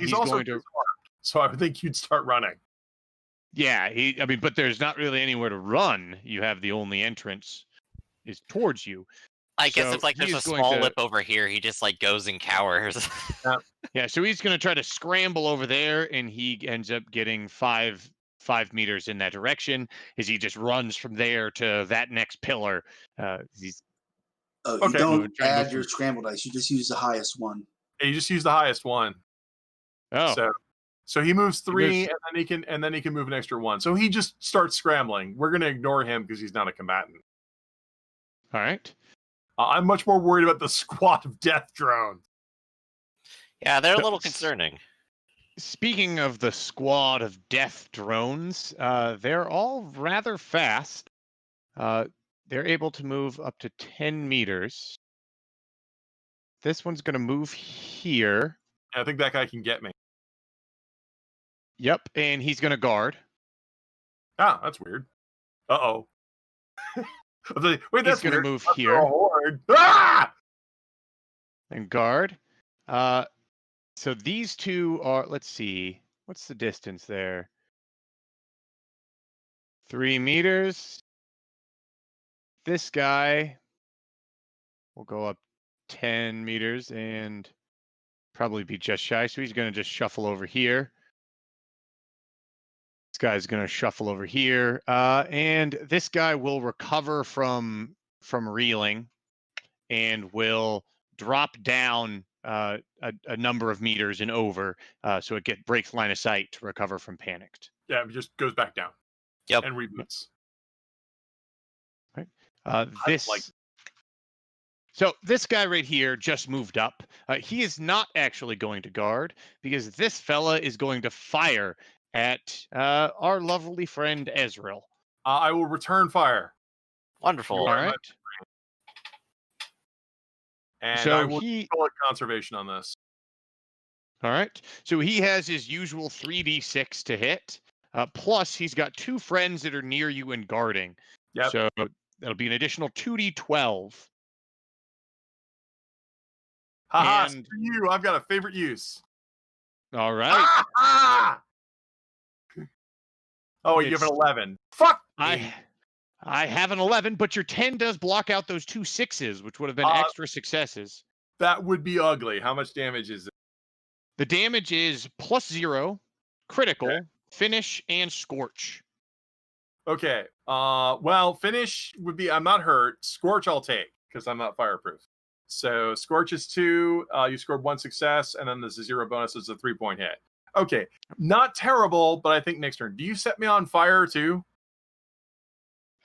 he's also going to. disarmed, so I would think you'd start running. Yeah, but there's not really anywhere to run. You have the only entrance is towards you. I guess So if like there's he's a going small to- lip over here, he just like goes and cowers. Yeah, so he's going to try to scramble over there, and he ends up getting 5 meters in that direction as he just runs from there to that next pillar. He's Oh, you Okay. don't Trying to move add your from- scramble dice. You just use the highest one. Yeah, you just use the highest one. Oh, So he moves 3, moves- and then he can move an extra 1. So he just starts scrambling. We're going to ignore him because he's not a combatant. all right. I'm much more worried about the squad of death drones. Yeah, they're a So- little concerning. Speaking of the squad of death drones, they're all rather fast. They're able to move up to 10 meters. This one's going to move here. I think that guy can get me. Yep, and he's going to guard. Ah, that's weird. Uh-oh. Wait, He's that's going to weird. move That's here a horde. Ah! and guard. So these two are, let's see, what's the distance there? 3 meters. This guy will go up 10 meters and probably be just shy. So he's going to just shuffle over here. This guy's going to shuffle over here. And this guy will recover from reeling and will drop down a number of meters and over. So it breaks line of sight to recover from panicked. Yeah, it just goes back down. Yep. And reboots. So this guy right here just moved up. He is not actually going to guard because this fella is going to fire at our lovely friend Ezreal. I will return fire. Wonderful. You All are right. And So I will call it conservation on this. All right. So he has his usual 3d6 to hit. Plus, he's got 2 friends that are near you and guarding. Yep. So that'll be an additional 2d12. Haha, And- screw you. I've got a favorite use. All right. Ah! Oh, you have an 11. Fuck me. I have an 11, but your 10 does block out those 2 6s, which would have been extra successes. That would be ugly. How much damage is it? The damage is +0, critical, finish, and scorch. Okay. Well, finish would be I'm not hurt. Scorch I'll take because I'm not fireproof. So Scorch is 2. You scored 1 success, and then there's a 0 bonus. It's a 3-point hit. Okay. Not terrible, but I think next turn. Do you set me on fire too?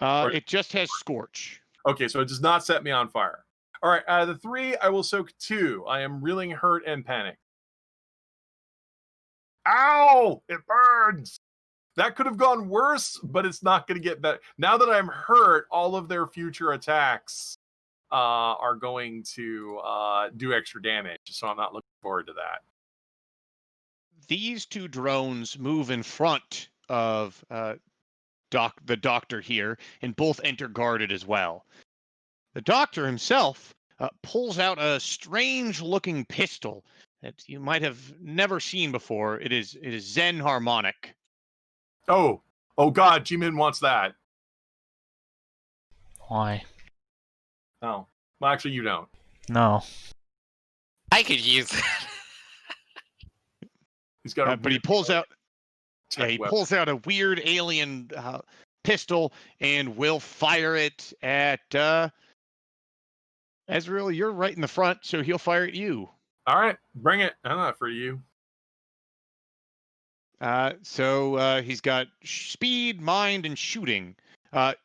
It just has scorch. Okay, so it does not set me on fire. All right, out of the 3, I will soak 2. I am reeling, hurt, and panicked. Ow! It burns! That could have gone worse, but it's not going to get better. Now that I'm hurt, all of their future attacks are going to do extra damage, so I'm not looking forward to that. These 2 drones move in front of the doctor here, and both enter guarded as well. The doctor himself pulls out a strange-looking pistol that you might have never seen before. It is Xenharmonic. Oh God, G-Min wants that. Why? Oh, well, actually, you don't. No. I could use it. He's got a But he pulls out. tech He weapon. pulls out a weird alien pistol and will fire it at Ezreal. You're right in the front, so he'll fire at you. All right, bring it. I'm not afraid of you. So he's got speed, mind, and shooting.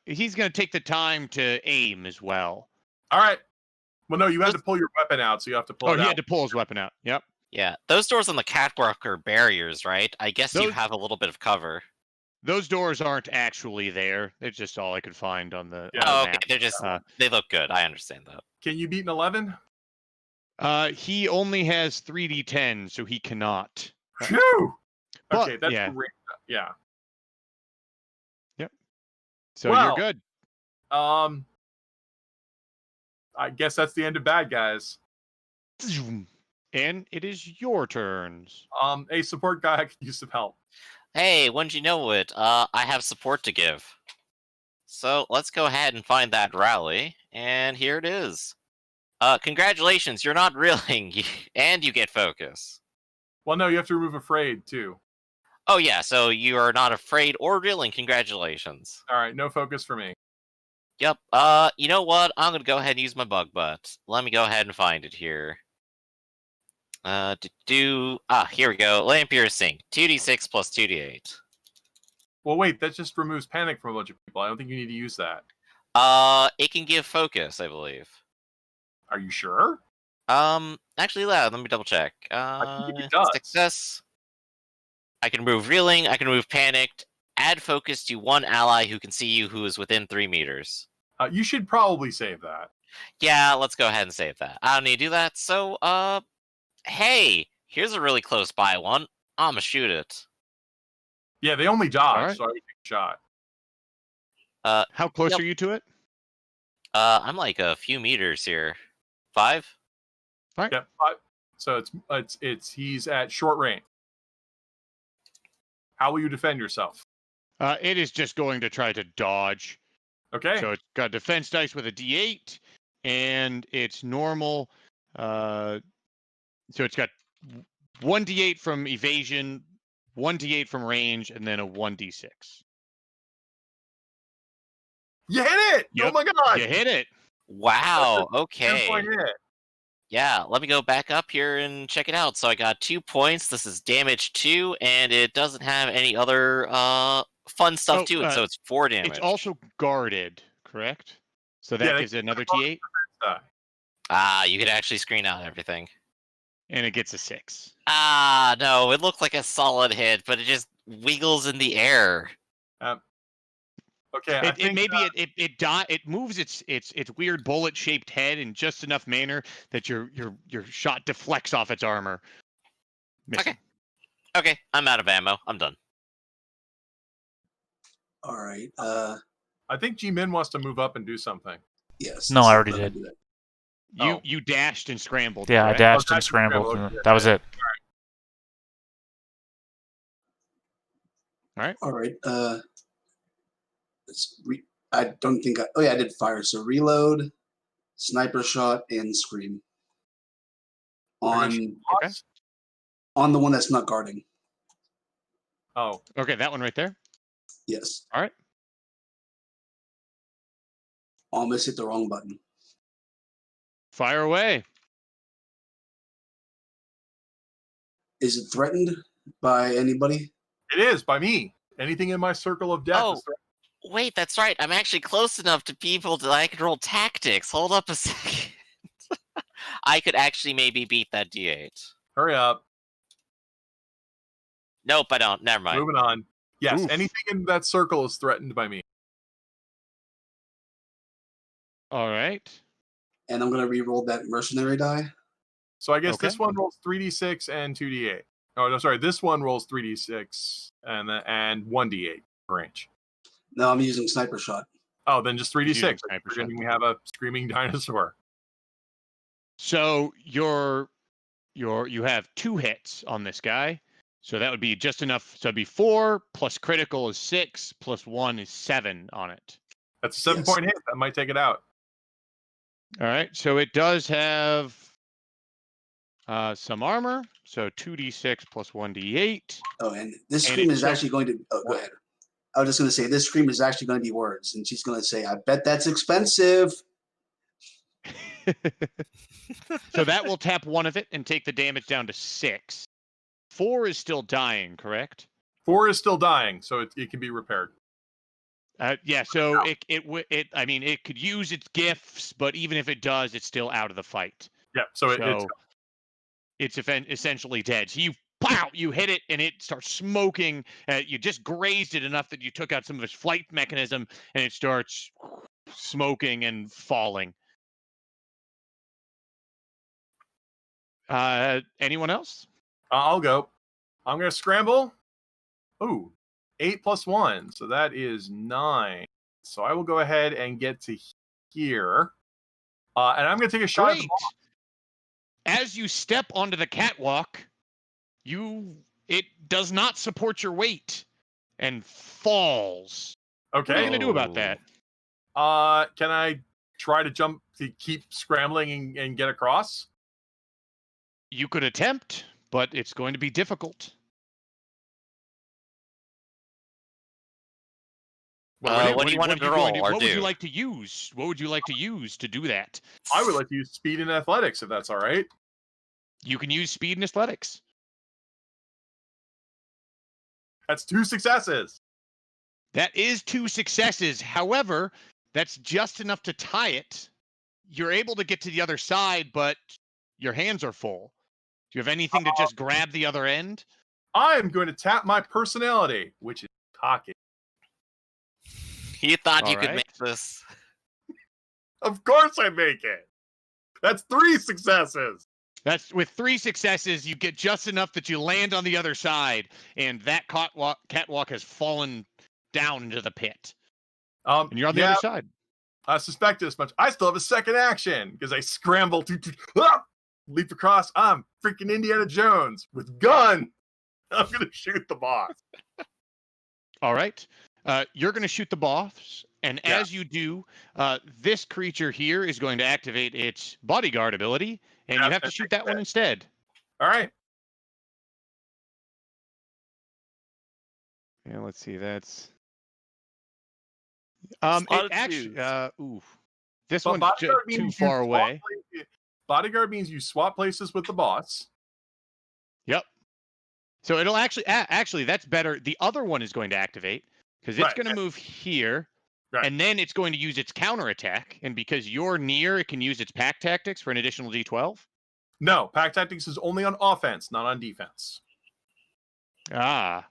He's going to take the time to aim as well. All right. Well, no, you had to pull your weapon out, so you have to pull it he out. had to pull his weapon out. Yep. Yeah, those doors on the catwalk are barriers, right? I guess you Those- have a little bit of cover. Those doors aren't actually there. They're just all I could find on the, Yeah. on the Oh, okay. map. They're just they look good. I understand that. Can you beat an 11? He only has 3d10, so he cannot. Phew! But- Okay, that's yeah. great. Yeah. So Well- you're good. I guess that's the end of bad guys. Zoom. And it is your turns. A support guy could use some help. Hey, wouldn't you know it? I have support to give. So let's go ahead and find that rally, and here it is. Congratulations, you're not reeling, and you get focus. Well, no, you have to remove afraid too. Oh yeah, so you are not afraid or reeling. Congratulations. All right, no focus for me. Yep. You know what? I'm gonna go ahead and use my bug butt. Let me go ahead and find it here. Here we go. Lamp piercing. 2d6 plus 2d8. Well, wait, that just removes panic from a bunch of people. I don't think you need to use that. It can give focus, I believe. Are you sure? Actually, let me double check. I think it does. Success. I can remove reeling. I can remove panicked. Add focus to one ally who can see you who is within 3 meters. You should probably save that. Yeah, let's go ahead and save that. I don't need to do that. So, hey, here's a really close by one. I'ma shoot it. Yeah, they only dodge, All right. so I would take a shot. How close Yep. are you to it? I'm like a few meters here. 5? Yep. So he's at short range. How will you defend yourself? It is just going to try to dodge. Okay. So it's got defense dice with a D8, and it's normal. So it's got 1d8 from evasion, 1d8 from range, and then a 1d6. You hit it! Oh Yep, my god! you hit it. Wow, That's a okay. 10-point hit. Yeah, let me go back up here and check it out. So I got 2 points. This is damage 2, and it doesn't have any other fun stuff to it, so it's 4 damage. It's also guarded, correct? So that gives it another T8, you could actually screen out everything. and it gets a 6. No, it looked like a solid hit, but it just wiggles in the air. Okay, It moves its weird bullet shaped head in just enough manner that your shot deflects off its armor. Missing. Okay, I'm out of ammo. I'm done. All right. I think G-Min wants to move up and do something. Yes. No, I already let me did. do that. You dashed and scrambled. Yeah, correct? I dashed Oh, and dashed and scrambled, scrambled. okay. That was it. All right. I don't think oh yeah, I did fire. So reload, sniper shot, and scream. On Okay. on the one that's not guarding. Oh, Okay, that one right there. Yes. All right. Almost hit the wrong button. Fire away. Is it threatened by anybody? it is by me. Anything in my circle of death is threatened. Wait, that's right. I'm actually close enough to people that I can roll tactics. Hold up a second. I could actually maybe beat that D8. Hurry up. Nope, I don't. Never mind. Moving on. Yes, Oof. anything in that circle is threatened by me. All right. And I'm gonna re-roll that mercenary die. So I guess Okay. this one rolls 3d6 and 2d8. Oh, no, sorry. This one rolls 3d6 and 1d8 range. No, I'm using sniper shot. Oh, then just Using 3d6. sniper Pretending shot. we have a screaming dinosaur. So you have 2 hits on this guy. So that would be just enough. So it'd be 4 plus critical is 6 plus 1 is 7 on it. That's a 7-point hit. That might take it out. All right. So it does have some armor. So 2d6 plus 1d8. Oh, and this And scream it is took- actually going to. Oh, go ahead. I was just gonna say this scream is actually going to be words, and she's gonna say, "I bet that's expensive." So that will tap one of it and take the damage down to 6. 4 is still dying, correct? 4 is still dying, so it can be repaired. Yeah. So it could use its gifts, but even if it does, it's still out of the fight. Yeah, so it's essentially dead. So you hit it and it starts smoking. You just grazed it enough that you took out some of its flight mechanism, and it starts smoking and falling. Anyone else? I'll go. I'm going to scramble. Ooh, 8 plus 1. So that is 9. So I will go ahead and get to here. And I'm going to take a shot at the Great. boss. as you step onto the catwalk, it does not support your weight and falls. Okay. What are you going to do about that? Can I try to jump to keep scrambling and get across? You could attempt, but it's going to be difficult. What do you want him to roll or what would you do? like to use? What would you like to use to do that? I would like to use speed and athletics if that's all right. You can use speed and athletics. That's 2 successes. That is 2 successes. However, that's just enough to tie it. You're able to get to the other side, but your hands are full. Do you have anything to just grab the other end? I am going to tap my personality, which is cocky. You thought you All could right. make this. Of course I make it. That's 3 successes. That's with 3 successes, you get just enough that you land on the other side, and that catwalk has fallen down into the pit. And you're on the other side. I suspected as much. I still have a second action because I scramble to leap across. I'm freaking Indiana Jones with gun. I'm going to shoot the boss. All right. You're going to shoot the boss, and as you do, this creature here is going to activate its bodyguard ability, and you have to shoot that one instead. All right. Yeah, let's see. That's Lot it of actually. twos. This But one's bodyguard too means you far swap away. Bodyguard means you swap places with the boss. Yep. So it'll actually that's better. The other one is going to activate because it's going to move here, and then it's going to use its counterattack. And because you're near, it can use its pack tactics for an additional D12. No, pack tactics is only on offense, not on defense. Ah,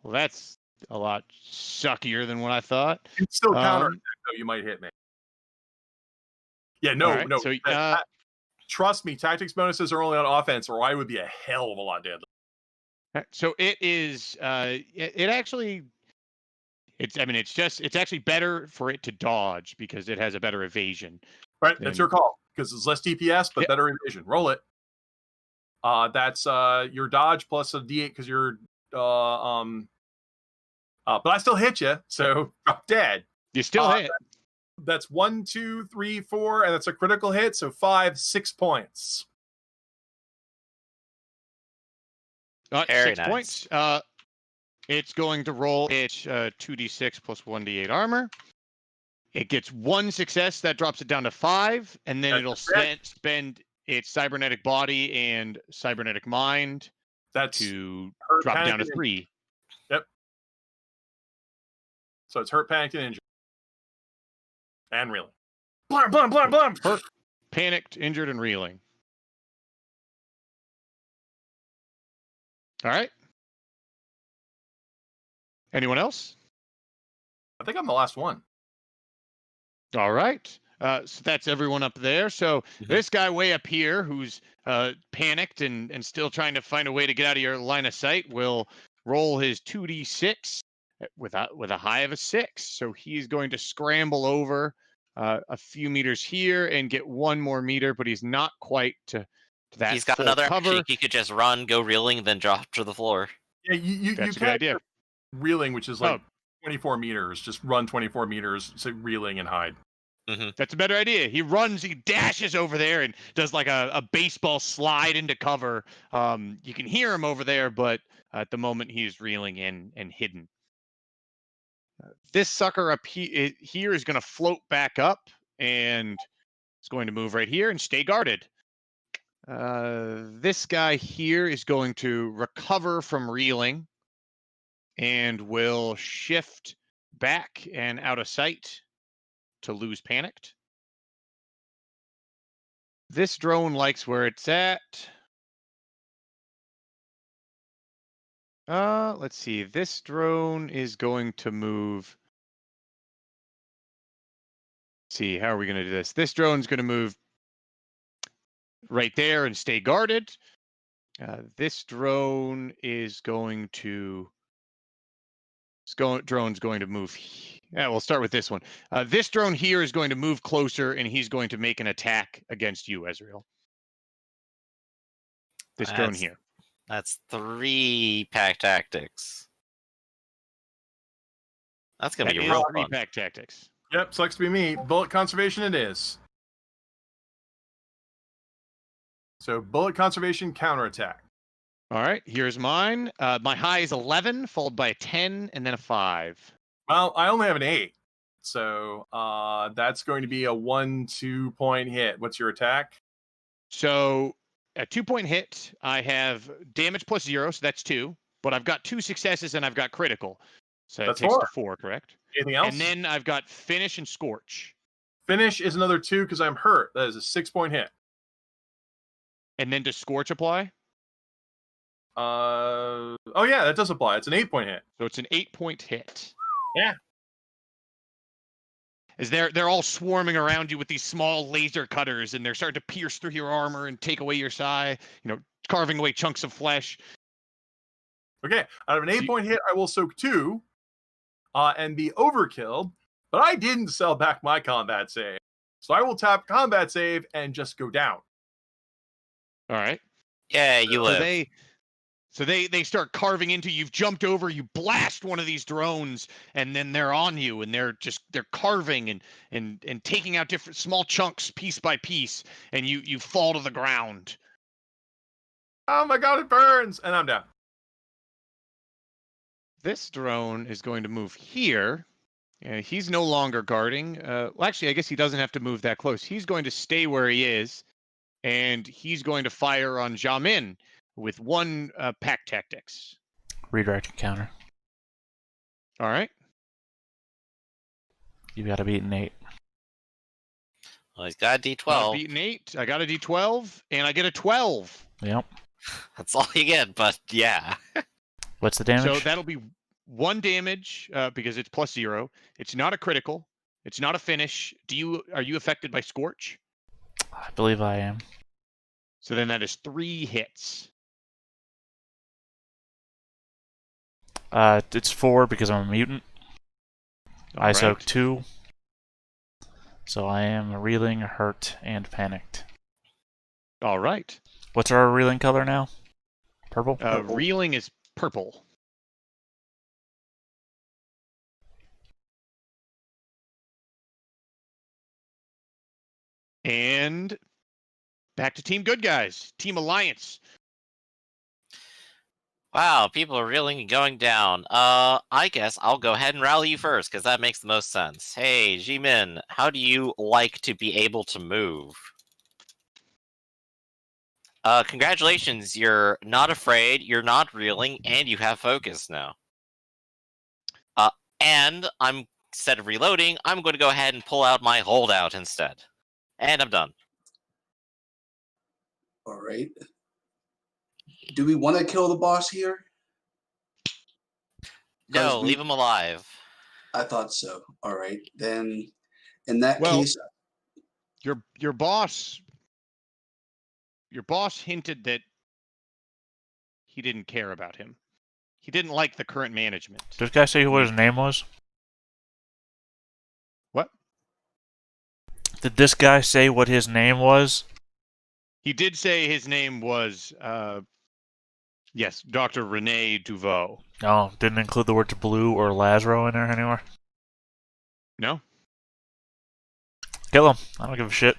well, that's a lot suckier than what I thought. You can still counterattack, though. You might hit me. Yeah, no, right, no. so, trust me, tactics bonuses are only on offense, or I would be a hell of a lot deadly. So it is. It actually. It's actually better for it to dodge because it has a better evasion. Right, that's your call because it's less DPS but better evasion. Roll it. That's your dodge plus a D8 because you're but I still hit you, so I'm dead. You still hit. That's 1, 2, 3, 4, and that's a critical hit, so 5, 6 points. Very 6 nice. points. It's going to roll its 2d6 plus 1d8 armor. It gets 1 success, that drops it down to 5, and then it'll spend its cybernetic body and cybernetic mind to drop down to 3. Yep. So it's hurt, panicked, and injured. And reeling. Blam, blam, blam, blam. Hurt, panicked, injured, and reeling. All right. Anyone else? I think I'm the last one. All right. So that's everyone up there. So this guy way up here who's panicked and still trying to find a way to get out of your line of sight will roll his 2d6 with a high of a 6. So he's going to scramble over a few meters here and get 1 more meter, but he's not quite to that. He's got full another cover. action. He could just run, go reeling, then drop to the floor. Yeah, you That's a can good idea. Reeling, which is like 24 meters. Just run 24 meters, so reeling and hide. That's a better idea. He runs, he dashes over there and does like a baseball slide into cover. You can hear him over there, but at the moment he's reeling and hidden. This sucker up here is going to float back up and it's going to move right here and stay guarded. This guy here is going to recover from reeling and will shift back and out of sight to lose panicked. This drone likes where it's at. Let's see. This drone is going to move. Let's see, how are we going to do this? This drone's going to move right there and stay guarded. This drone is going to. Drone's going to move. Yeah, we'll start with this one. This drone here is going to move closer, and he's going to make an attack against you, Ezreal. This drone here. That's 3 pack tactics. That's gonna That be is real 3 fun. pack tactics. Yep, sucks to be me. Bullet conservation it is. So bullet conservation counterattack. All right, here's mine. My high is 11, followed by a 10, and then a 5. Well, I only have an 8. So that's going to be a 1-2 point hit. What's your attack? So a 2-point hit, I have damage plus 0, so that's 2. But I've got 2 successes and I've got critical. So That's it takes 4. to 4, correct? Anything else? And then I've got finish and scorch. Finish is another 2 because I'm hurt. That is a 6-point hit. And then does scorch apply? Oh yeah, that does apply. It's an 8-point hit. So it's an 8-point hit. Yeah. As they're all swarming around you with these small laser cutters, and they're starting to pierce through your armor and take away your psi, carving away chunks of flesh. Okay, out of an 8-point hit, I will soak 2 and be overkilled, but I didn't sell back my combat save. So I will tap combat save and just go down. All right. Yeah, you live. So they start carving into you. You've jumped over, you blast one of these drones, and then they're on you, and they're carving and taking out different small chunks piece by piece, and you fall to the ground. Oh my god, it burns! And I'm down. This drone is going to move here. He's no longer guarding. Well, actually, I guess he doesn't have to move that close. He's going to stay where he is, and he's going to fire on Jamin with 1 pack tactics. Redirect encounter. All right. You got to beat an 8. Well, he's got a D12. Beat an 8. I got a D12, and I get a 12. Yep. That's all you get, but yeah. What's the damage? So that'll be 1 damage because it's plus 0. It's not a critical. It's not a finish. Are you affected by Scorch? I believe I am. So then that is 3 hits. It's 4 because I'm a mutant. I soak 2. So I am reeling, hurt, and panicked. All right. What's our reeling color now? Purple? Reeling is purple. And back to Team Good Guys. Team Alliance. Wow, people are really going down. I guess I'll go ahead and rally you first, because that makes the most sense. Hey, Jimin, how do you like to be able to move? Congratulations, you're not afraid, you're not reeling, and you have focus now. And instead of reloading, I'm going to go ahead and pull out my holdout instead. And I'm done. All right. Do we want to kill the boss here? No, leave him alive. I thought so. All right. Then in that Well, case, your boss hinted that he didn't care about him. He didn't like the current management. Did this guy say what his name was? What? Did this guy say what his name was? He did say his name was, yes, Dr. Rene Duveau. Oh, didn't include the words blue or Lazaro in there anywhere? No? Kill him. I don't give a shit.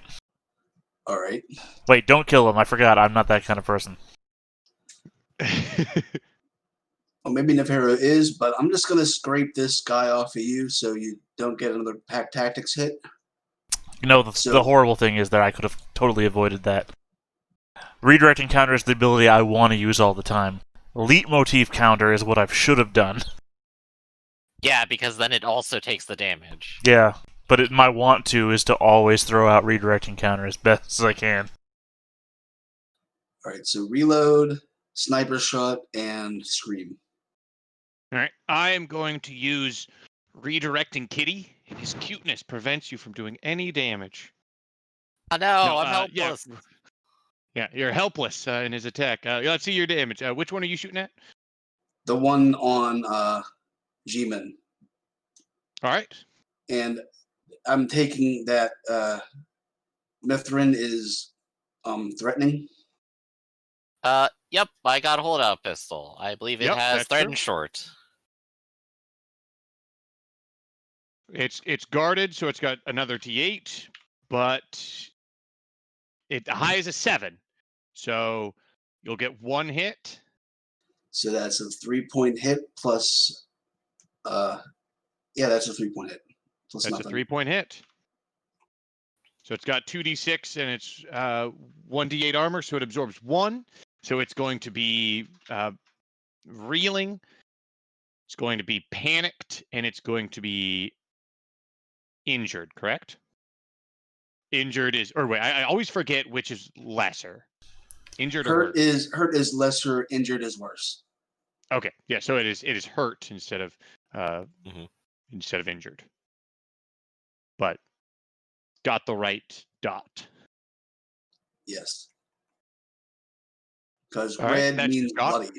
all right. Wait, don't kill him. I forgot. I'm not that kind of person. Well, maybe Nefero is, but I'm just going to scrape this guy off of you so you don't get another pack tactics hit. You know, the horrible thing is that I could have totally avoided that. Redirect encounter is the ability I want to use all the time. Leitmotif counter is what I should have done. Yeah, because then it also takes the damage. Yeah, but my want to is to always throw out redirect encounter as best as I can. All right, so reload, sniper shot, and scream. All right, I am going to use redirecting Kitty. His cuteness prevents you from doing any damage. Oh no, I'm helpless. Yeah, you're helpless in his attack. Let's see your damage. Which one are you shooting at? The one on G-Man. All right. And I'm taking that Mithrin is threatening. Yep, I got a holdout pistol. I believe it Yep, has that's thread true. and short. It's guarded, so it's got another D8, but the high is a 7, so you'll get 1 hit. So that's a 3-point hit plus. Yeah, that's a 3-point hit plus That's nothing. a 3-point hit. So it's got 2d6 and it's 1d8 armor, so it absorbs 1. So it's going to be reeling. It's going to be panicked, and it's going to be injured. Correct? Injured is, or wait, I always forget which is lesser. Injured or hurt? Hurt is lesser. Injured is worse. Okay, yeah. So it is hurt instead of Mhm. injured. But got the right dot. Yes. Because All right, red that's your means dot. bloody.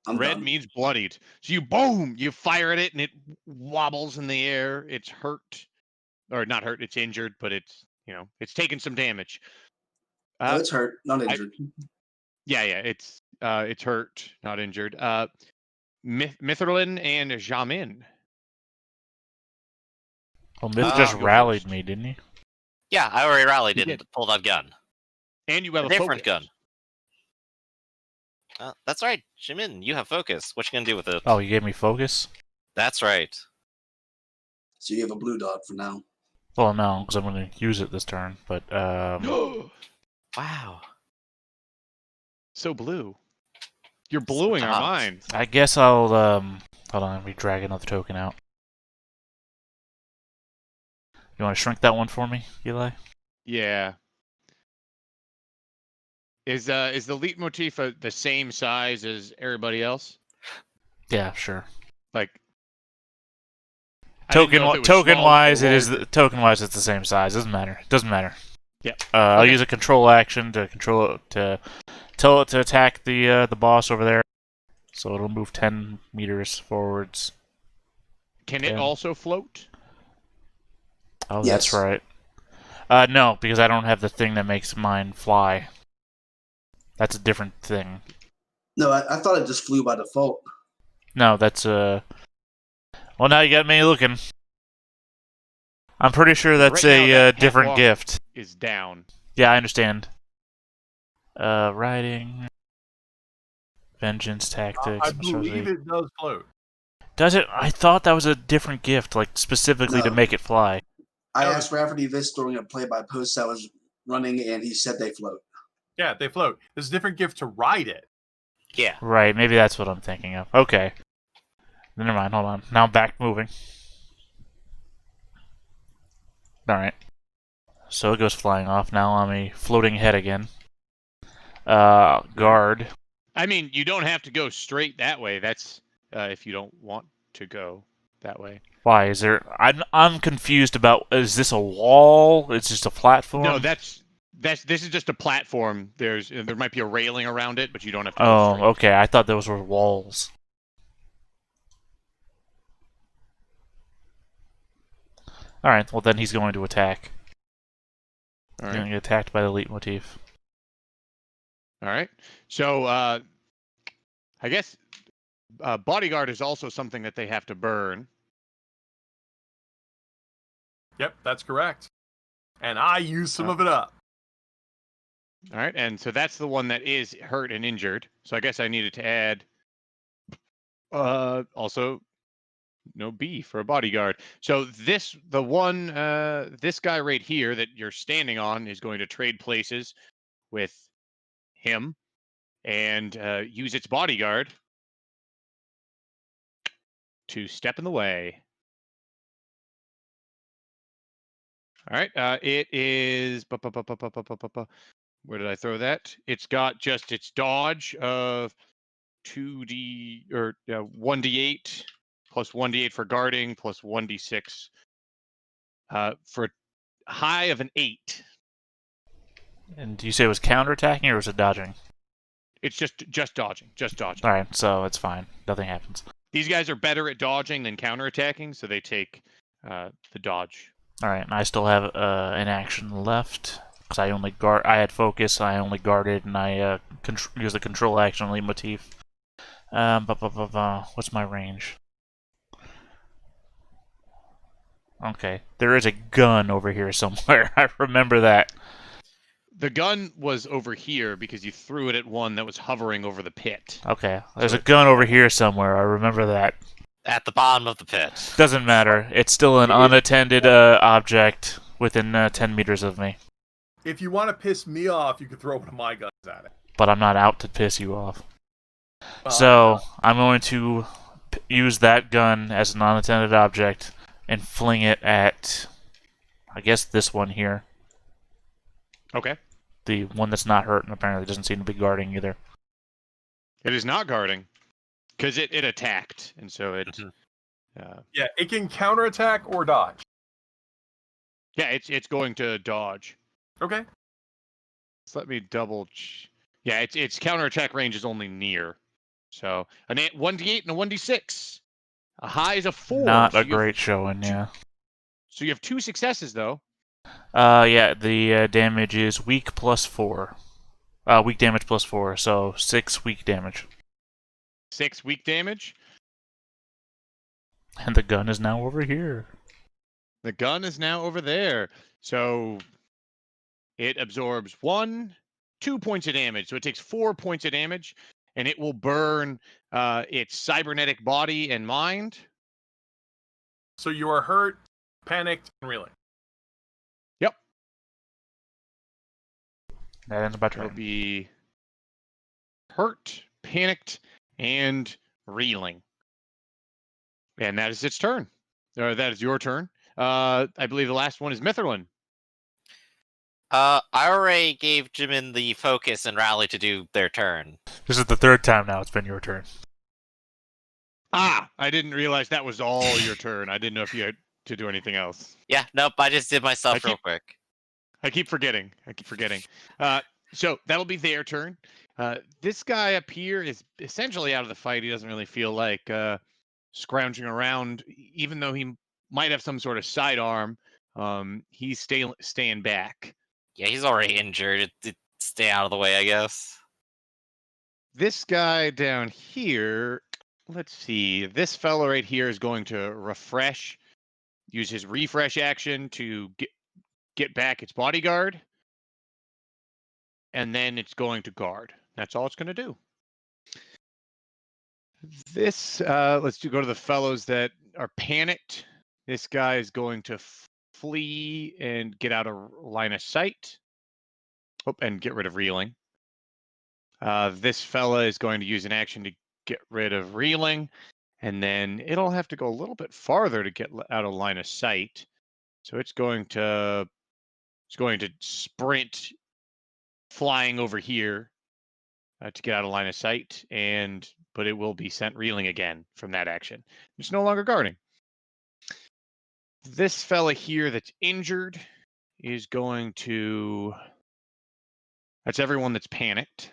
I'm Red done. means bloodied. So you boom, you fire at it, and it wobbles in the air. It's hurt, or not hurt. It's injured, but it's it's taken some damage. Oh, it's hurt, not I, injured. yeah, it's hurt, not injured. Mithrlin and Jamin. Well, Myth just Go rallied first. me, didn't he? Yeah, I already rallied You and did. pulled out gun. And you have A a different focus. gun. That's right, Jimin, you have focus. What you gonna do with it? Oh, you gave me focus? That's right. So you have a blue dot for now. Well, no, because I'm going to use it this turn, but, Wow. So blue. You're bluing our Dot. minds. I guess I'll, hold on, let me drag another token out. You want to shrink that one for me, Eli? Yeah. Is the leitmotif the same size as everybody else? Yeah, sure. Like, I didn't know if it was Token smaller or wise, larger. it's the same size. Doesn't matter. Yeah. I'll Okay. use a control action to tell it to attack the boss over there. So it'll move 10 meters forwards. Can it also float? Oh, Yes. that's right. No, because I don't have the thing that makes mine fly. That's a different thing. No, I thought it just flew by default. No, that's Well, now you got me looking. I'm pretty sure that's Right now, a that different catwalk gift. is down. Yeah, I understand. Riding, vengeance tactics. I believe it does float. Does it? I thought that was a different gift, like specifically to No. make it fly. I asked Rafferty this during a play-by-post I was running, and he said they float. Yeah, they float. There's a different gift to ride it. Yeah. Right, maybe that's what I'm thinking of. Okay. Never mind, hold on. Now I'm back moving. Alright. So it goes flying off. Now I'm a floating head again. Guard. I mean, you don't have to go straight that way. That's if you don't want to go that way. Why is there? I'm confused about. Is this a wall? It's just a platform. No, this is just a platform. There might be a railing around it, but you don't have to go straight. Oh, okay. I thought those were walls. All right. Well, then he's going to attack. All He's right. going to get attacked by the leitmotif. All right. So I guess bodyguard is also something that they have to burn. Yep, that's correct. And I used some of it up. All right, and so that's the one that is hurt and injured. So I guess I needed to add also no B for a bodyguard. So this guy right here that you're standing on is going to trade places with him and use its bodyguard to step in the way. All right, it is. Where did I throw that? It's got just its dodge of 2d or 1d8 plus 1d8 for guarding plus 1d6 for high of an 8. And do you say it was counterattacking or was it dodging? It's just dodging, All right, so it's fine. Nothing happens. These guys are better at dodging than counterattacking, so they take the dodge. All right, and I still have an action left. because I had focus, I only guarded, and I used the control action leitmotif. What's my range? Okay, there is a gun over here somewhere. I remember that. The gun was over here because you threw it at one that was hovering over the pit. Okay, there's a gun over here somewhere. I remember that. At the bottom of the pit. Doesn't matter. It's still an unattended object within 10 meters of me. If you want to piss me off, you could throw one of my guns at it. But I'm not out to piss you off. Well, So I'm going to use that gun as an unattended object and fling it at, I guess, this one here. Okay. The one that's not hurt and apparently doesn't seem to be guarding either. It is not guarding because it attacked, and so it. Yeah, it can counterattack or dodge. Yeah, it's going to dodge. Okay. So let me double. Yeah, its counterattack range is only near. So a 1d8 and a 1d6. A high is a 4. Not so a great showing, yeah. So you have 2 successes though. Yeah, the damage is weak plus 4. Weak damage plus 4, so 6 weak damage. 6 weak damage. And the gun is now over here. The gun is now over there. So it absorbs 2 points of damage. So it takes 4 points of damage, and it will burn its cybernetic body and mind. So you are hurt, panicked, and reeling. Yep. That ends my It'll turn. be hurt, panicked, and reeling. And that is its turn. Or that is your turn. I believe the last one is Mitherlin. I already gave Jimin the focus and rally to do their turn. This is the third time now it's been your turn. Ah, I didn't realize that was all your turn. I didn't know if you had to do anything else. Yeah, nope, I just did my stuff real quick. I keep forgetting. So that'll be their turn. This guy up here is essentially out of the fight. He doesn't really feel like scrounging around, even though he might have some sort of sidearm. He's staying back. Yeah, he's already injured. Stay out of the way, I guess. This guy down here, let's see. This fellow right here is going to refresh. Use his refresh action to get back its bodyguard. And then it's going to guard. That's all it's going to do. This, let's go to the fellows that are panicked. This guy is going to flee and get out of line of sight. Oh, and get rid of reeling. This fella is going to use an action to get rid of reeling. And then it'll have to go a little bit farther to get out of line of sight. So it's going to sprint flying over here to get out of line of sight, but it will be sent reeling again from that action. It's no longer guarding. This fella here that's injured is going to. That's everyone that's panicked.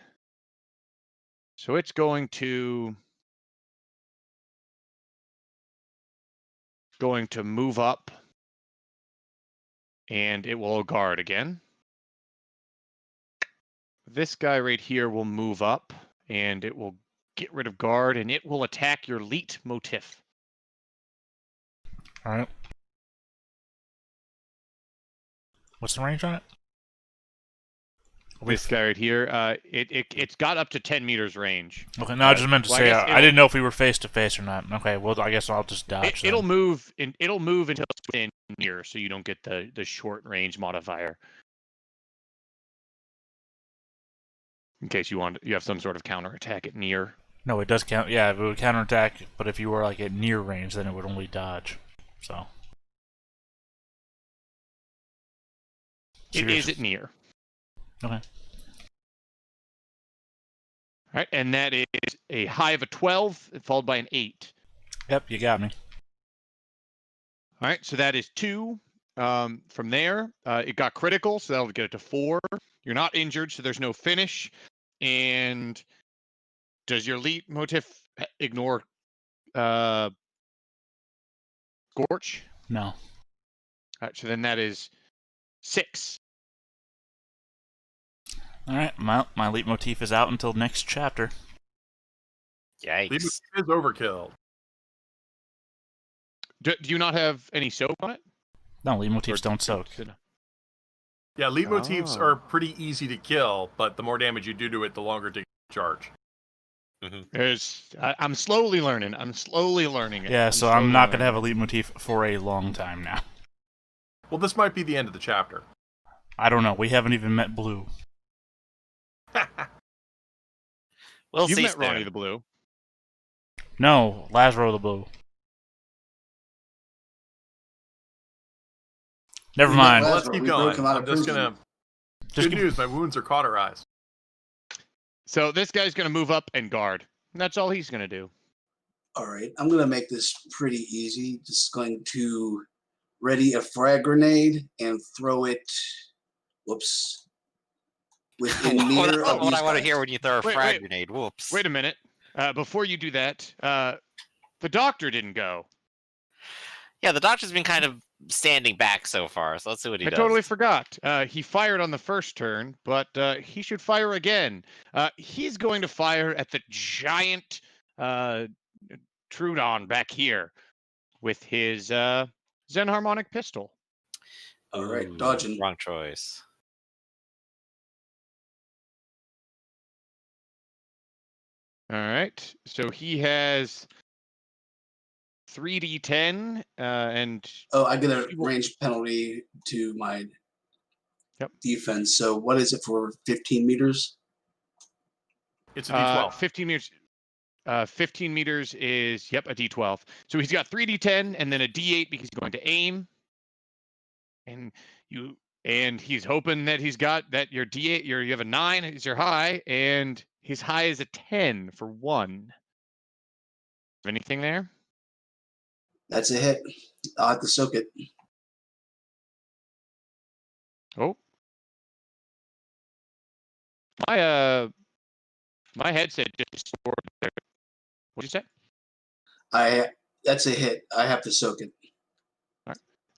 So it's going to move up, and it will guard again. This guy right here will move up, and it will get rid of guard, and it will attack your leitmotif. All right. What's the range on it? This guy right here, it's got up to 10 meters range. Okay, no, I just meant to say I didn't know if we were face to face or not. Okay, well, I guess I'll just dodge. It'll move until it's within near, so you don't get the short range modifier. In case you have some sort of counterattack at near. No, it does count. Yeah, it would counterattack, but if you were like at near range, then it would only dodge. So it is at near. Okay. All right, and that is a high of a 12, followed by an 8. Yep, you got me. All right, so that is 2. From there, it got critical, so that'll get it to 4. You're not injured, so there's no finish. And does your leitmotif ignore Scorch? No. All right, so then that is 6. Alright, my leitmotif is out until next chapter. Yikes. Leitmotif is overkill. Do you not have any soak on it? No, leitmotifs Or- don't soak. Yeah, leitmotifs Oh. are pretty easy to kill, but the more damage you do to it, the longer it takes to charge. I'm slowly learning. It. Yeah, so I'm not going to have a leitmotif for a long time now. Well, this might be the end of the chapter. I don't know. We haven't even met Blue. We'll You've see met soon. Ronnie the Blue. No, Lazaro the Blue. Never We met mind. Well, Lazaro. let's keep We broke going. him out I'm of just prison. gonna. Just Good news, my wounds are cauterized. So this guy's going to move up and guard. And that's all he's going to do. All right, I'm gonna make this pretty easy. Just going to ready a frag grenade and throw it. Whoops. Within meter of what these I want to guys. hear when you throw a Wait, frag wait. grenade. Whoops. Wait a minute. Before you do that, the doctor didn't go. Yeah, the doctor's been kind of standing back so far, so let's see what he I does. totally forgot. He fired on the first turn, but he should fire again. He's going to fire at the giant Trudon back here with his Xenharmonic pistol. All right, Ooh, dodging. Wrong choice. All right. So he has 3d10 and Oh, I get a range penalty to my defense. So what is it for 15 meters? It's a D12. 15 meters. 15 meters is a d12. So he's got 3d10 and then a d8 because he's going to aim. And he's hoping that he's got that your d8 you have a 9 is your high and his high is a 10 for 1. Anything there? That's a hit. I'll have to soak it. Oh. My headset just stored there. What'd you say? That's a hit. I have to soak it.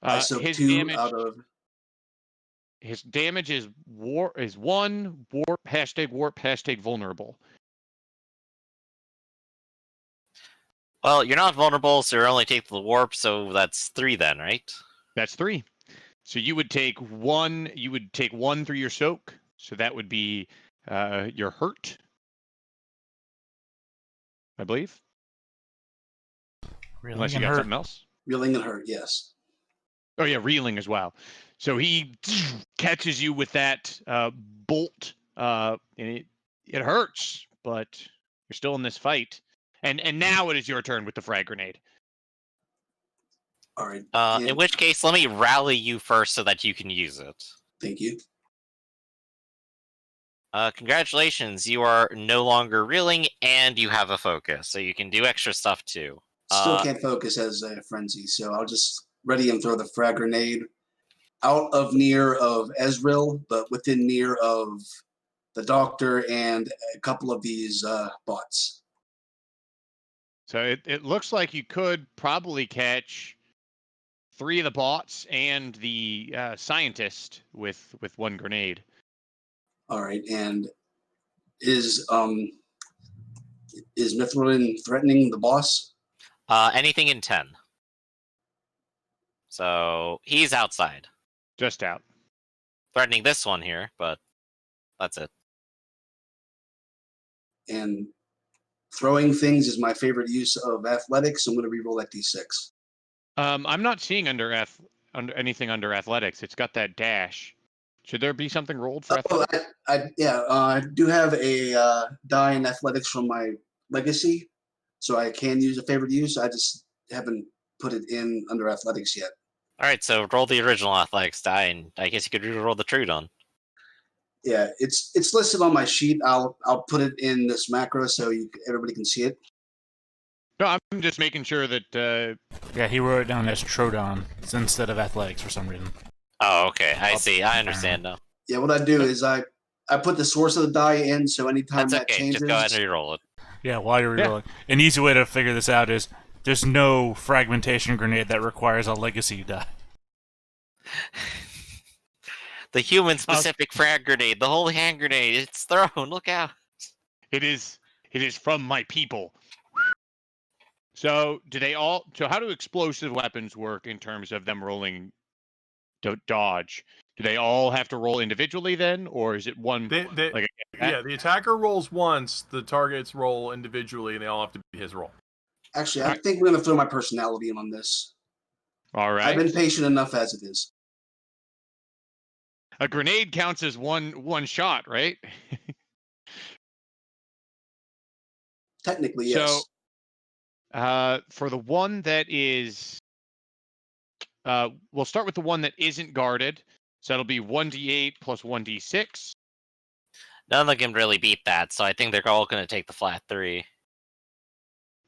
I soak His 2 damage out of. his damage is 1 warp #warp #vulnerable. Well, you're not vulnerable, so you only take the warp, so that's 3 then, right? That's 3. So you would take 1. You would take 1 through your soak. So that would be your hurt, I believe. Reeling Unless you and got hurt. something else. Reeling and hurt, yes. Oh yeah, reeling as well. So he catches you with that bolt, and it hurts, but you're still in this fight. And now it is your turn with the frag grenade. All right. In which case, let me rally you first so that you can use it. Thank you. Congratulations, you are no longer reeling, and you have a focus, so you can do extra stuff too. Still can't focus as a frenzy, so I'll just ready and throw the frag grenade out of near of Ezreal, but within near of the doctor and a couple of these bots. So it looks like you could probably catch 3 of the bots and the scientist with 1 grenade. All right, and is Mithril threatening the boss? Anything in 10. So he's outside. Just out. Threatening this one here, but that's it. And throwing things is my favorite use of athletics. So I'm going to reroll that d6. I'm not seeing under anything under athletics. It's got that dash. Should there be something rolled for athletics? I do have a die in athletics from my legacy, so I can use a favorite use. I just haven't put it in under athletics yet. All right, so roll the original athletics die, and I guess you could re-roll the Trudon. Yeah, it's listed on my sheet. I'll put it in this macro so everybody can see it. No, I'm just making sure that. Yeah, he wrote it down as Trodon instead of athletics for some reason. Oh, okay. I see. I understand now. Yeah, what I do is I put the source of the die in, so anytime That's that okay. changes. Just go ahead and re-roll it. Yeah, while you're rerolling. An easy way to figure this out is there's no fragmentation grenade that requires a legacy die. The human-specific frag grenade, the holy hand grenade. It's thrown. Look out! It is from my people. So how do explosive weapons work in terms of them rolling dodge? Do they all have to roll individually then, or is it one? Yeah, the attacker rolls once, the targets roll individually, and they all have to be his roll. Actually, I think we're going to throw my personality in on this. All right. I've been patient enough as it is. A grenade counts as one shot, right? Technically, yes. So, for the one that is, we'll start with the one that isn't guarded. So that'll be 1d8 plus 1d6. None of them can really beat that, so I think they're all going to take the flat 3.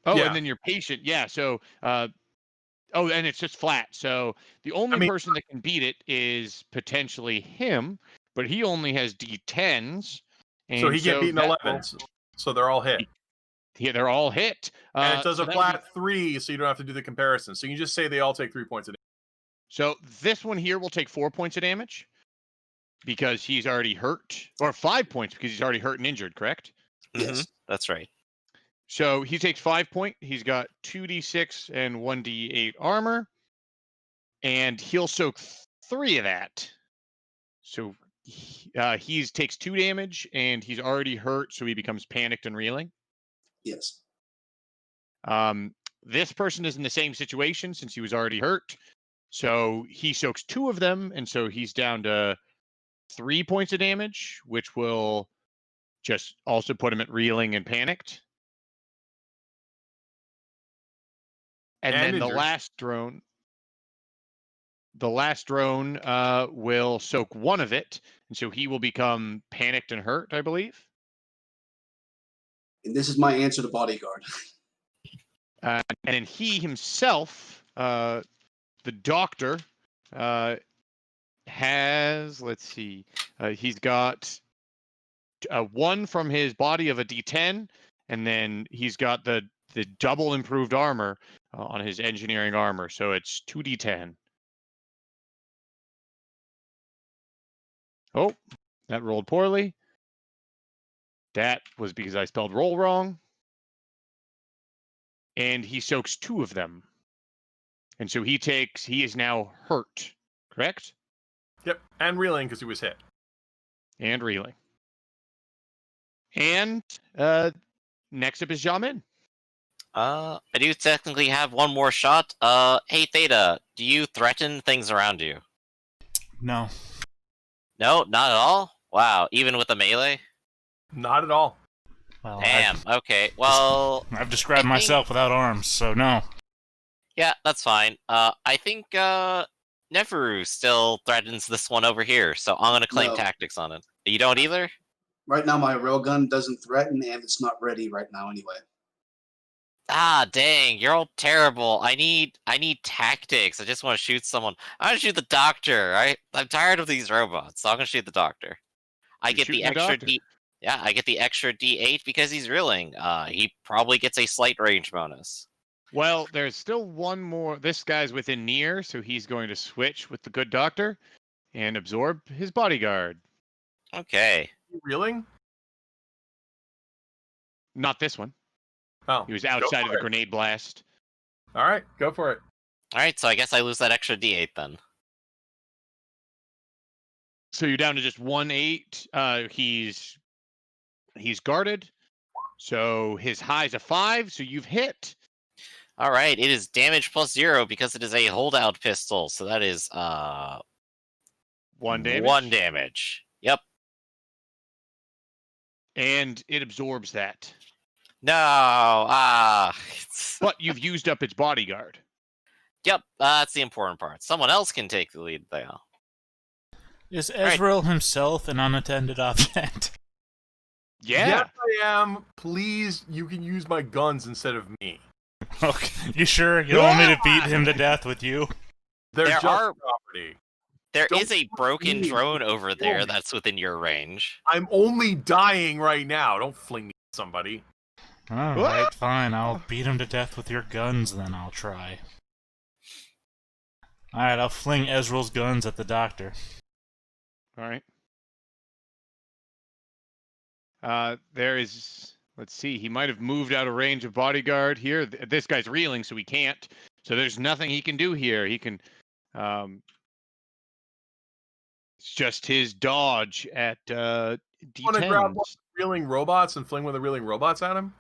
Oh, Yeah. and then you're patient. Yeah, so, and it's just flat. So the only person that can beat it is potentially him, but he only has d10s. And so he can't beat an 11, so they're all hit. Yeah, they're all hit. And it does a flat 3, so you don't have to do the comparison. So you can just say they all take 3 points of damage. So this one here will take 4 points of damage because he's already hurt, or 5 points because he's already hurt and injured, correct? Yes. That's right. So he takes 5 points. He's got 2d6 and 1d8 armor, and he'll soak 3 of that. So he takes 2 damage, and he's already hurt, so he becomes panicked and reeling. Yes. This person is in the same situation since he was already hurt. So he soaks 2 of them, and so he's down to 3 points of damage, which will just also put him at reeling and panicked. And then injured. the last drone will soak 1 of it, and so he will become panicked and hurt, I believe. And this is my answer to bodyguard. And then he himself, the doctor, has, let's see, he's got 1 from his body of a d10, and then he's got the double improved armor on his engineering armor, so it's 2d10. Oh, that rolled poorly. That was because I spelled roll wrong. And he soaks 2 of them. And so he is now hurt, correct? Yep, and reeling because he was hit. And reeling. And next up is Jamin. I do technically have one more shot. Hey Theta, do you threaten things around you? No. No, not at all? Wow, even with the melee? Not at all. Well, Damn, okay, well... I've described myself without arms, so no. Yeah, that's fine. I think, Neferu still threatens this one over here, so I'm gonna claim tactics on it. You don't either? Right now, my railgun doesn't threaten, and it's not ready right now anyway. Ah, dang, you're all terrible. I need tactics. I just want to shoot someone. I'm gonna shoot the doctor, right? I'm tired of these robots, so I'm gonna shoot the doctor. I get the extra I get the extra D8 because he's reeling. He probably gets a slight range bonus. Well, there's still one more. This guy's within near, so he's going to switch with the good doctor and absorb his bodyguard. Okay. Reeling? Not this one. Oh. He was outside of the grenade blast. All right, go for it. All right, so I guess I lose that extra D8 then. So you're down to just 1/8. He's guarded. So his high's a 5, so you've hit. All right, it is damage plus 0 because it is a holdout pistol. So that is 1 damage. 1 damage. Yep. And it absorbs that. No. But you've used up its bodyguard. Yep, that's the important part. Someone else can take the lead now. Is Ezreal himself an unattended object? Yeah. Yes, I am. Please, you can use my guns instead of me. Okay. You sure? You don't want me to beat him to death with you? They're There just are- property. There Don't is a broken me. drone over Don't there me. that's within your range. I'm only dying right now. Don't fling me at somebody. Alright, fine. I'll beat him to death with your guns, then I'll try. Alright, I'll fling Ezreal's guns at the doctor. All right. There is. Let's see. He might have moved out of range of bodyguard here. This guy's reeling, so he can't. So there's nothing he can do here. He can. It's just his dodge at Want to grab D10. one of the reeling robots and fling one of the reeling robots at him?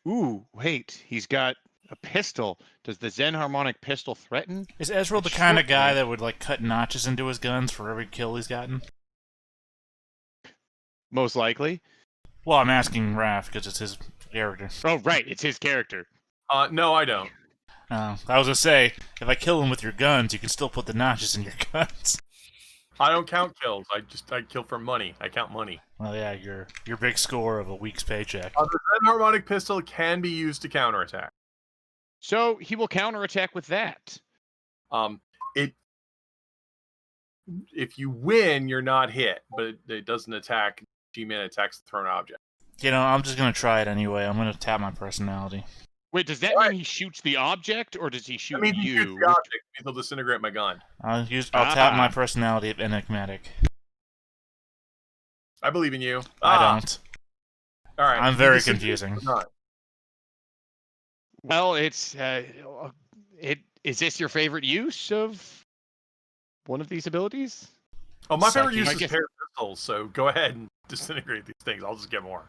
Ooh, wait. He's got a pistol. Does the Xenharmonic pistol threaten? Is Ezreal the kind of guy that would like cut notches into his guns for every kill he's gotten? Most likely. Well, I'm asking Raph because it's his character. Oh, right. It's his character. No, I don't. I was gonna say, if I kill him with your guns, you can still put the notches in your guns. I don't count kills. I kill for money. I count money. Well, yeah, your big score of a week's paycheck. The Xenharmonic pistol can be used to counterattack. So he will counterattack with that. If you win, you're not hit, but it doesn't attack. G-Man attacks the thrown object. You know, I'm just gonna try it anyway. I'm gonna tap my personality. Wait, does that mean he shoots the object, or does he shoot I mean, you? he shoots the object. He'll disintegrate my gun. I'll tap my personality of enigmatic. I believe in you. I don't. All right. I'm very confusing. Well, it's is this your favorite use of one of these abilities? Oh, my favorite use is pair of pistols, so go ahead and disintegrate these things. I'll just get more.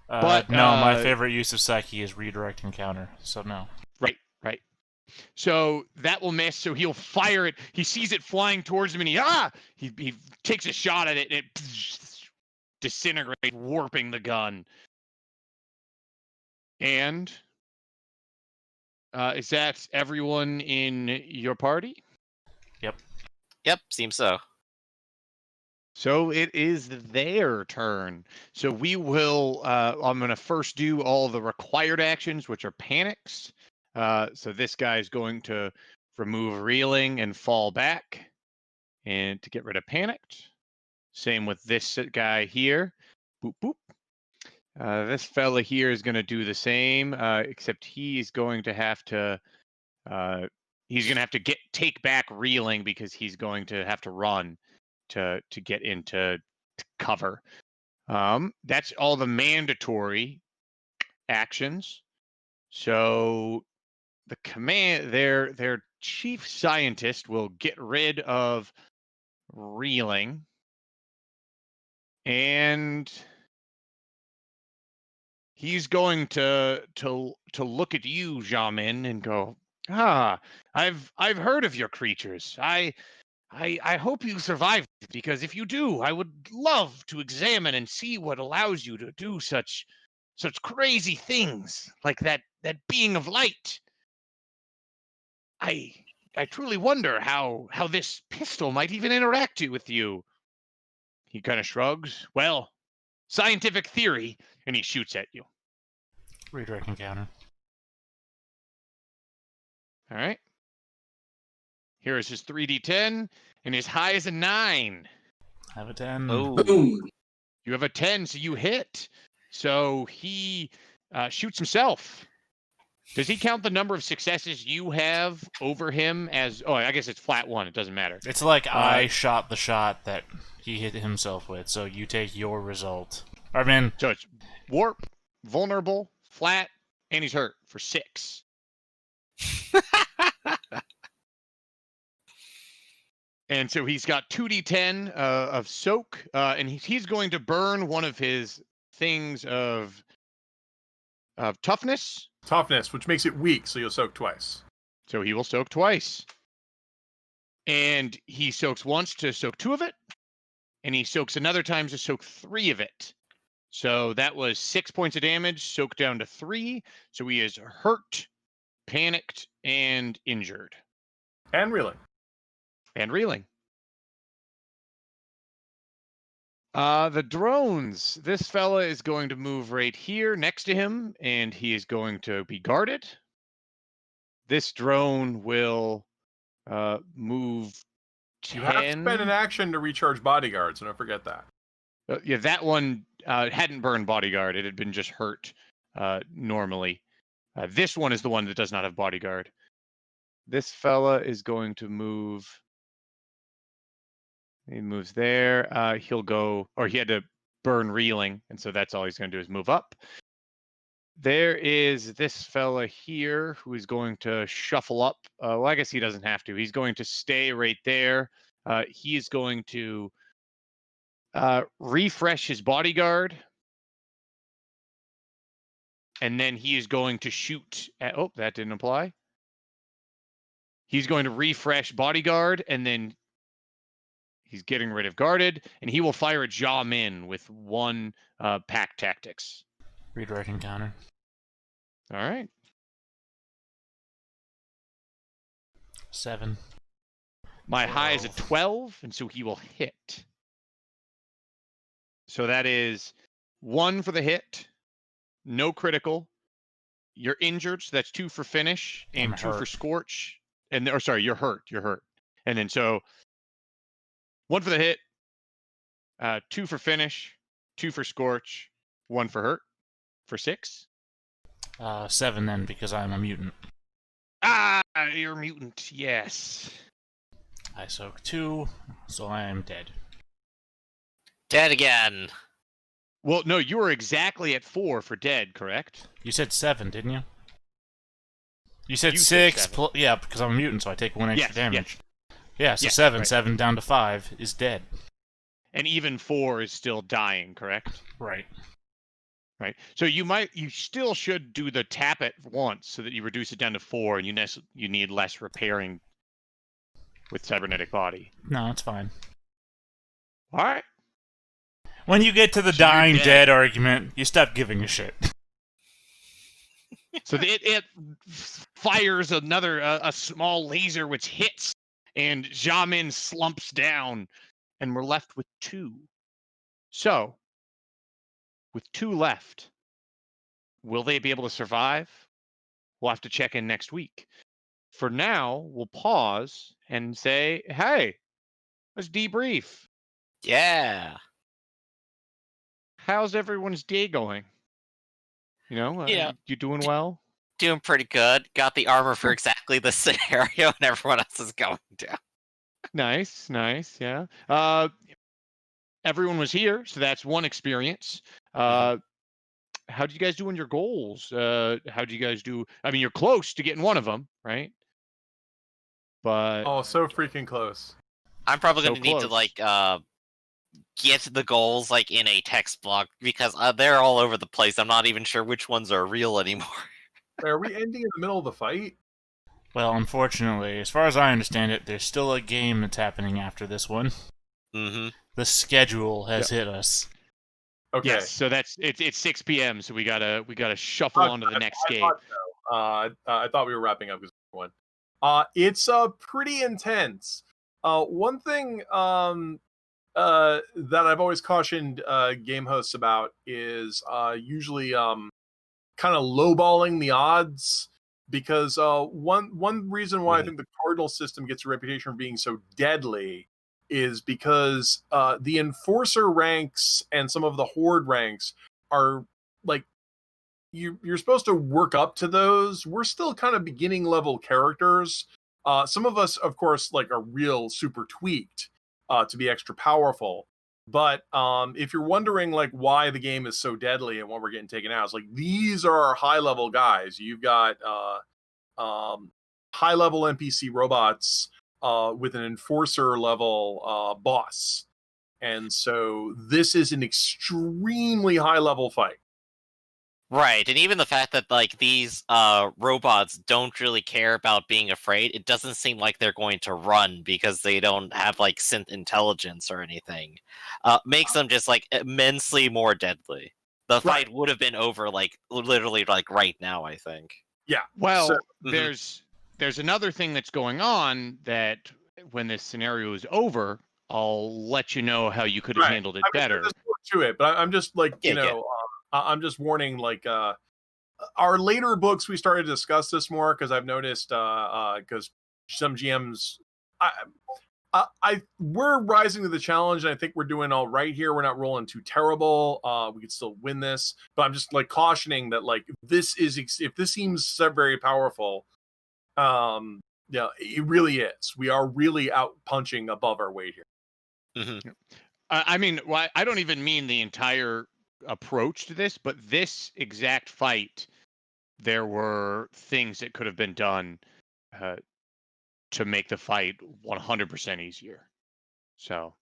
But no, my favorite use of Psyche is redirect and counter, so no. Right. So that will miss, so he'll fire it. He sees it flying towards him, and he takes a shot at it, and it disintegrates, warping the gun. And is that everyone in your party? Yep, seems so. So it is their turn. So we will, I'm going to first do all the required actions, which are panics. So this guy's going to remove reeling and fall back and to get rid of panicked. Same with this guy here. Boop, boop. This fella here is going to do the same, except he's going to have to, take back reeling because he's going to have to run to get into cover. That's all the mandatory actions. So the command, their chief scientist will get rid of reeling, and he's going to look at you, Jamin, and go, I've heard of your creatures. I hope you survive, because if you do, I would love to examine and see what allows you to do such crazy things like that being of light. I truly wonder how this pistol might even interact with you. He kind of shrugs. Well, scientific theory, and he shoots at you. Redirect and counter. All right. Here is his 3d10, and his high is a 9. I have a 10. Oh, Boom. You have a 10, so you hit. So he shoots himself. Does he count the number of successes you have over him as... Oh, I guess it's flat 1. It doesn't matter. It's like I shot the shot that he hit himself with, so you take your result. I mean... So it's warp, vulnerable, flat, and he's hurt for 6. And so he's got 2d10 of soak, and he's going to burn one of his things of toughness. Toughness, which makes it weak, so you'll soak twice. So he will soak twice. And he soaks once to soak 2 of it, and he soaks another time to soak 3 of it. So that was 6 points of damage, soaked down to 3. So he is hurt, panicked, and injured. And reeling. And reeling. The drones. This fella is going to move right here next to him, and he is going to be guarded. This drone will move 10. You have to spend an action to recharge bodyguard, so don't forget that. Yeah, that one hadn't burned bodyguard. It had been just hurt normally. This one is the one that does not have bodyguard. This fella is going to move He moves there. He'll go, or he had to burn reeling, and so that's all he's going to do is move up. There is this fella here who is going to shuffle up. Well, I guess he doesn't have to. He's going to stay right there. He is going to refresh his bodyguard. And then he is going to shoot at... Oh, that didn't apply. He's going to refresh bodyguard, and then he's getting rid of guarded, and he will fire a jaw min with 1 pack tactics. Redirect encounter. All right. 7. My high is a 12, and so he will hit. So that is 1 for the hit, no critical. You're injured, so that's 2 for finish, and I'm 2 for hurt. scorch. And or sorry, you're hurt. And then so 1 for the hit, 2 for finish, 2 for scorch, 1 for hurt, for 6. 7 then, because I'm a mutant. Ah, you're a mutant. Yes. I soak 2, so I am dead. Dead again. Well, no, you were exactly at 4 for dead, correct? You said 7, didn't you? You said You said 6. 7. Yeah, because I'm a mutant, so I take 1 extra Yes, damage. Yeah, so Yes, 7. right. 7 down to 5 is dead. And even 4 is still dying, correct? Right. Right. So you still should do the tap it once so that you reduce it down to 4, and you need less repairing with cybernetic body. No, it's fine. All right. When you get to the So you're dying dead. dead argument, you stop giving a shit. So it fires another a small laser which hits, and Jamin slumps down, and we're left with 2. So, with 2 left, will they be able to survive? We'll have to check in next week. For now, we'll pause and say, hey, let's debrief. Yeah. How's everyone's day going? Yeah. You doing well? Doing pretty good. Got the armor for exactly the scenario, and everyone else is going down. Nice, yeah. Everyone was here, so that's 1 experience. How did you guys do on your goals? How did you guys do? I mean, you're close to getting one of them, right? But Oh, so freaking close. I'm probably So going to need to close. get the goals in a text block because they're all over the place. I'm not even sure which ones are real anymore. Are we ending in the middle of the fight? Well, unfortunately, as far as I understand it, there's still a game that's happening after this one. Mm-hmm. The schedule has hit us. Okay. Yes, so it's 6 p.m. So we gotta shuffle on to the next game. I thought we were wrapping up this one. It's pretty intense. One thing that I've always cautioned game hosts about is usually kind of lowballing the odds, because one reason why I think the Cardinal system gets a reputation for being so deadly is because the Enforcer ranks and some of the Horde ranks are like, you're supposed to work up to those. We're still kind of beginning level characters. Some of us, of course, are real super tweaked to be extra powerful. But if you're wondering why the game is so deadly and when we're getting taken out, it's these are our high level guys. You've got high level NPC robots with an Enforcer level boss. And so this is an extremely high level fight. Right, and even the fact that these robots don't really care about being afraid, it doesn't seem like they're going to run because they don't have synth intelligence or anything. Makes them just immensely more deadly. The fight would have been over literally right now, I think. Yeah. Well, So, there's another thing that's going on that when this scenario is over, I'll let you know how you could have handled it better. There's more to it, but I'm just I'm just warning, our later books, we started to discuss this more because I've noticed, because some GMs, we're rising to the challenge, and I think we're doing all right here. We're not rolling too terrible. We could still win this, but I'm just cautioning that if this seems very powerful, yeah, it really is. We are really out punching above our weight here. Mhm. I mean, I don't even mean the entire approach to this, but this exact fight, there were things that could have been done to make the fight 100% easier. So,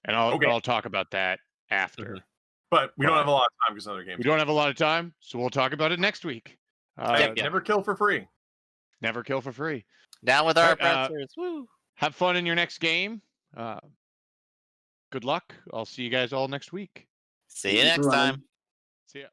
and Okay. I'll talk about that after. Mhm. But we don't But have a lot of time because another game. We don't have a lot of time, so we'll talk about it next week. Yep. Never kill for free. Never kill for free. Down with All our right, oppressors. Woo. Have fun in your next game. Good luck. I'll see you guys all next week. See Thank you you for next running. time. See ya.